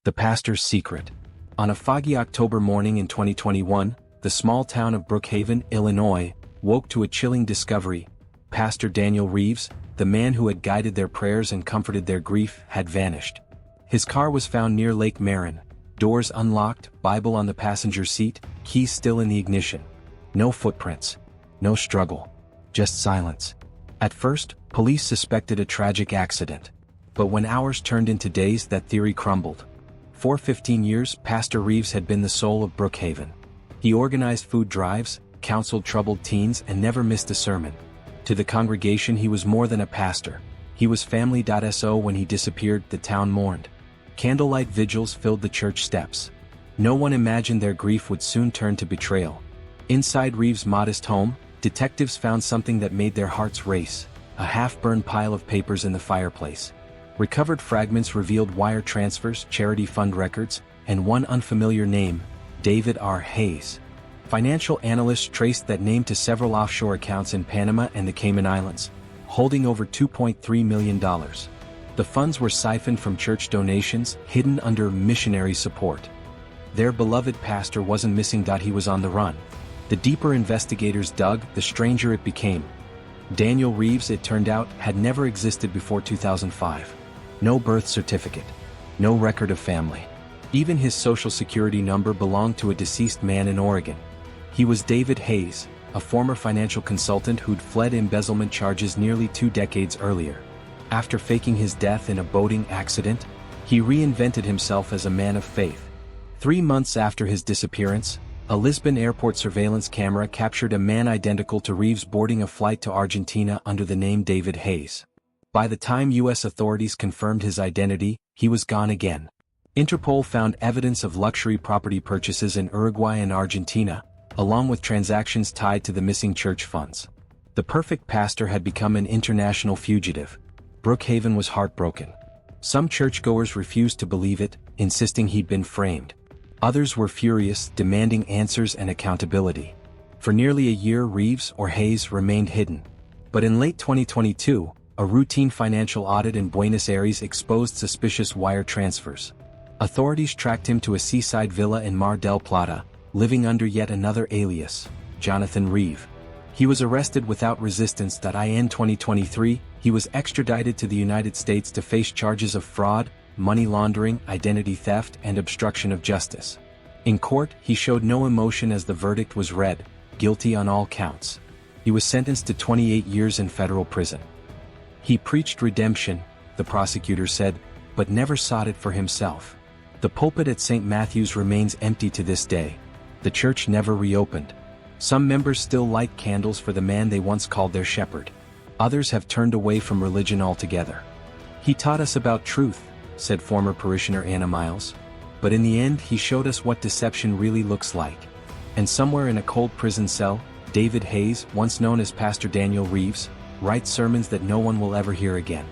The Pastor's Secret. On a foggy October morning in 2021, the small town of Brookhaven, Illinois, woke to a chilling discovery. Pastor Daniel Reeves, the man who had guided their prayers and comforted their grief, had vanished. His car was found near Lake Marin, doors unlocked, Bible on the passenger seat, keys still in the ignition. No footprints. No struggle. Just silence. At first, police suspected a tragic accident. But when hours turned into days, that theory crumbled. For 15 years, Pastor Reeves had been the soul of Brookhaven. He organized food drives, counseled troubled teens, and never missed a sermon. To the congregation, he was more than a pastor. He was family.so. When he disappeared, the town mourned. Candlelight vigils filled the church steps. No one imagined their grief would soon turn to betrayal. Inside Reeves' modest home, detectives found something that made their hearts race: a half-burned pile of papers in the fireplace. Recovered fragments revealed wire transfers, charity fund records, and one unfamiliar name: David R. Hayes. Financial analysts traced that name to several offshore accounts in Panama and the Cayman Islands, holding over $2.3 million. The funds were siphoned from church donations, hidden under missionary support. Their beloved pastor wasn't missing. He was on the run. The deeper investigators dug, the stranger it became. Daniel Reeves, it turned out, had never existed before 2005. No birth certificate. No record of family. Even his social security number belonged to a deceased man in Oregon. He was David Hayes, a former financial consultant who'd fled embezzlement charges nearly 2 decades earlier. After faking his death in a boating accident, he reinvented himself as a man of faith. 3 months after his disappearance, a Lisbon airport surveillance camera captured a man identical to Reeves boarding a flight to Argentina under the name David Hayes. By the time U.S. authorities confirmed his identity, he was gone again. Interpol found evidence of luxury property purchases in Uruguay and Argentina, along with transactions tied to the missing church funds. The perfect pastor had become an international fugitive. Brookhaven was heartbroken. Some churchgoers refused to believe it, insisting he'd been framed. Others were furious, demanding answers and accountability. For nearly a year, Reeves or Hayes remained hidden. But in late 2022, a routine financial audit in Buenos Aires exposed suspicious wire transfers. Authorities tracked him to a seaside villa in Mar del Plata, living under yet another alias, Jonathan Reeve. He was arrested without resistance. In 2023, he was extradited to the United States to face charges of fraud, money laundering, identity theft, and obstruction of justice. In court, he showed no emotion as the verdict was read: guilty on all counts. He was sentenced to 28 years in federal prison. He preached redemption, the prosecutor said, but never sought it for himself. The pulpit at St. Matthew's remains empty to this day. The church never reopened. Some members still light candles for the man they once called their shepherd. Others have turned away from religion altogether. He taught us about truth, said former parishioner Anna Miles. But in the end, he showed us what deception really looks like. And somewhere in a cold prison cell, David Hayes, once known as Pastor Daniel Reeves, writes sermons that no one will ever hear again.